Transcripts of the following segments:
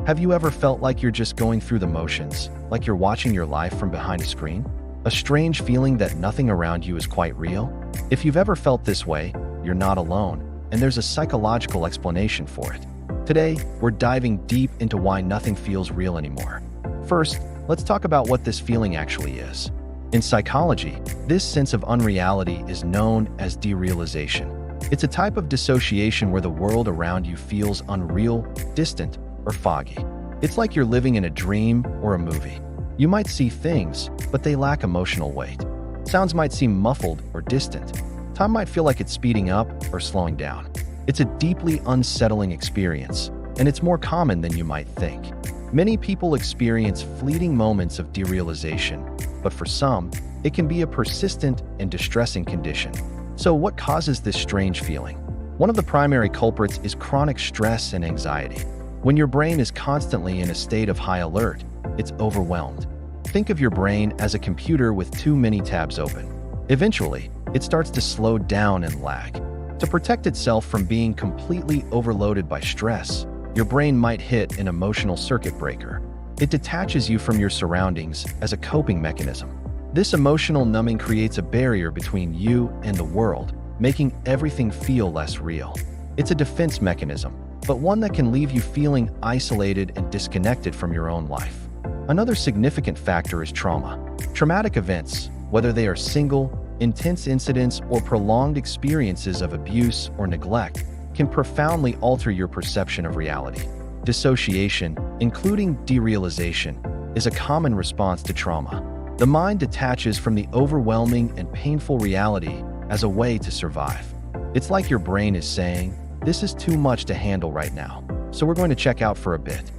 Have you ever felt like you're just going through the motions, like you're watching your life from behind a screen? A strange feeling that nothing around you is quite real? If you've ever felt this way, you're not alone, and there's a psychological explanation for it. Today, we're diving deep into why nothing feels real anymore. First, let's talk about what this feeling actually is. In psychology, this sense of unreality is known as derealization. It's a type of dissociation where the world around you feels unreal, distant, or foggy. It's like you're living in a dream or a movie. You might see things, but they lack emotional weight. Sounds might seem muffled or distant. Time might feel like it's speeding up or slowing down. It's a deeply unsettling experience, and it's more common than you might think. Many people experience fleeting moments of derealization, but for some, it can be a persistent and distressing condition. So what causes this strange feeling? One of the primary culprits is chronic stress and anxiety. When your brain is constantly in a state of high alert, it's overwhelmed. Think of your brain as a computer with too many tabs open. Eventually, it starts to slow down and lag. To protect itself from being completely overloaded by stress, your brain might hit an emotional circuit breaker. It detaches you from your surroundings as a coping mechanism. This emotional numbing creates a barrier between you and the world, making everything feel less real. It's a defense mechanism, but one that can leave you feeling isolated and disconnected from your own life. Another significant factor is trauma. Traumatic events, whether they are single, intense incidents, or prolonged experiences of abuse or neglect, can profoundly alter your perception of reality. Dissociation, including derealization, is a common response to trauma. The mind detaches from the overwhelming and painful reality as a way to survive. It's like your brain is saying, "This is too much to handle right now, so we're going to check out for a bit."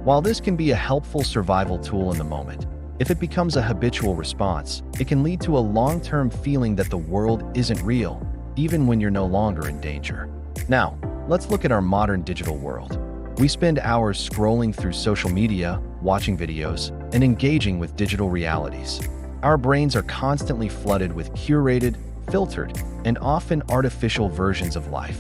While this can be a helpful survival tool in the moment, if it becomes a habitual response, it can lead to a long-term feeling that the world isn't real, even when you're no longer in danger. Now, let's look at our modern digital world. We spend hours scrolling through social media, watching videos, and engaging with digital realities. Our brains are constantly flooded with curated, filtered, and often artificial versions of life.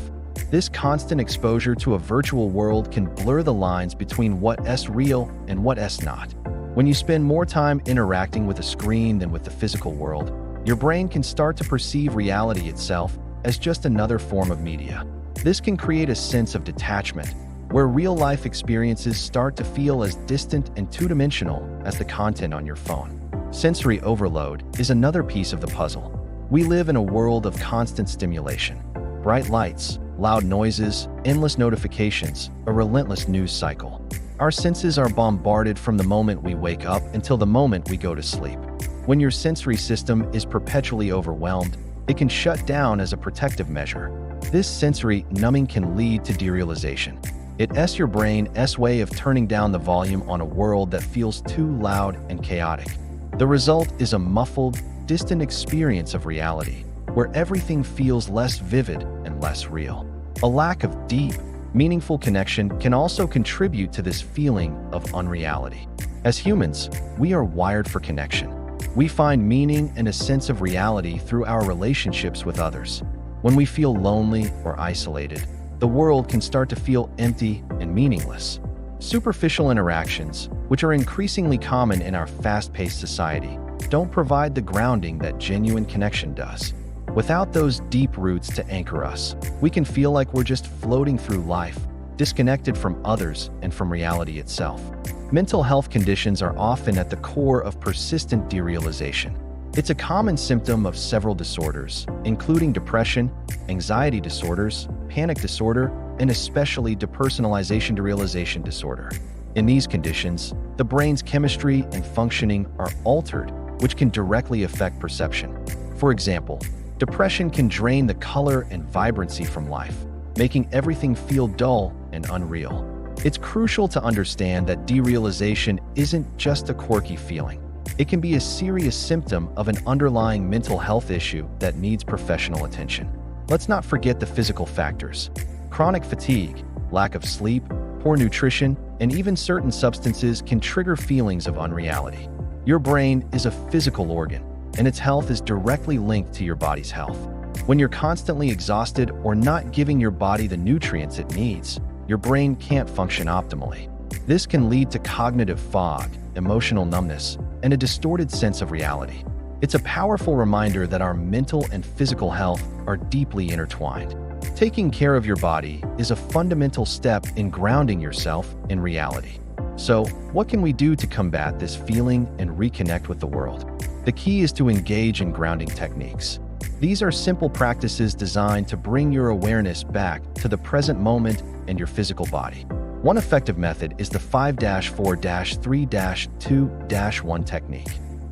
This constant exposure to a virtual world can blur the lines between what's real and what's not. When you spend more time interacting with a screen than with the physical world, your brain can start to perceive reality itself as just another form of media. This can create a sense of detachment, where real-life experiences start to feel as distant and two-dimensional as the content on your phone. Sensory overload is another piece of the puzzle. We live in a world of constant stimulation. Bright lights, loud noises, endless notifications, a relentless news cycle. Our senses are bombarded from the moment we wake up until the moment we go to sleep. When your sensory system is perpetually overwhelmed, it can shut down as a protective measure. This sensory numbing can lead to derealization. It's your brain's way of turning down the volume on a world that feels too loud and chaotic. The result is a muffled, distant experience of reality, where everything feels less vivid and less real. A lack of deep, meaningful connection can also contribute to this feeling of unreality. As humans, we are wired for connection. We find meaning and a sense of reality through our relationships with others. When we feel lonely or isolated, the world can start to feel empty and meaningless. Superficial interactions, which are increasingly common in our fast-paced society, don't provide the grounding that genuine connection does. Without those deep roots to anchor us, we can feel like we're just floating through life, disconnected from others and from reality itself. Mental health conditions are often at the core of persistent derealization. It's a common symptom of several disorders, including depression, anxiety disorders, panic disorder, and especially depersonalization derealization disorder. In these conditions, the brain's chemistry and functioning are altered, which can directly affect perception. For example, depression can drain the color and vibrancy from life, making everything feel dull and unreal. It's crucial to understand that derealization isn't just a quirky feeling. It can be a serious symptom of an underlying mental health issue that needs professional attention. Let's not forget the physical factors. Chronic fatigue, lack of sleep, poor nutrition, and even certain substances can trigger feelings of unreality. Your brain is a physical organ, and its health is directly linked to your body's health. When you're constantly exhausted or not giving your body the nutrients it needs, your brain can't function optimally. This can lead to cognitive fog, emotional numbness, and a distorted sense of reality. It's a powerful reminder that our mental and physical health are deeply intertwined. Taking care of your body is a fundamental step in grounding yourself in reality. So, what can we do to combat this feeling and reconnect with the world? The key is to engage in grounding techniques. These are simple practices designed to bring your awareness back to the present moment and your physical body. One effective method is the 5-4-3-2-1 technique.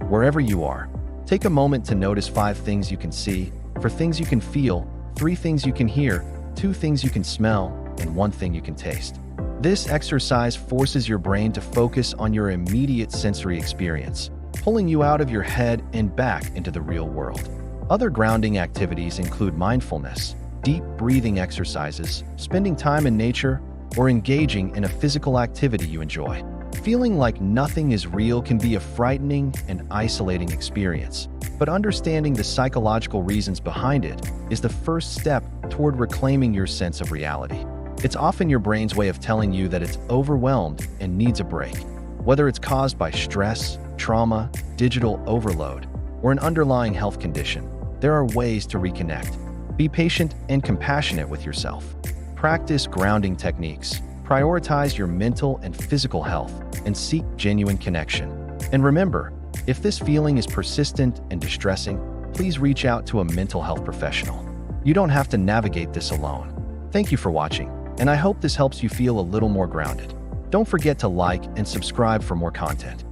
Wherever you are, take a moment to notice 5 things you can see, 4 things you can feel, 3 things you can hear, 2 things you can smell, and 1 thing you can taste. This exercise forces your brain to focus on your immediate sensory experience, pulling you out of your head and back into the real world. Other grounding activities include mindfulness, deep breathing exercises, spending time in nature, or engaging in a physical activity you enjoy. Feeling like nothing is real can be a frightening and isolating experience, but understanding the psychological reasons behind it is the first step toward reclaiming your sense of reality. It's often your brain's way of telling you that it's overwhelmed and needs a break. Whether it's caused by stress, trauma, digital overload, or an underlying health condition, there are ways to reconnect. Be patient and compassionate with yourself. Practice grounding techniques. Prioritize your mental and physical health and seek genuine connection. And remember, if this feeling is persistent and distressing, please reach out to a mental health professional. You don't have to navigate this alone. Thank you for watching, and I hope this helps you feel a little more grounded. Don't forget to like and subscribe for more content.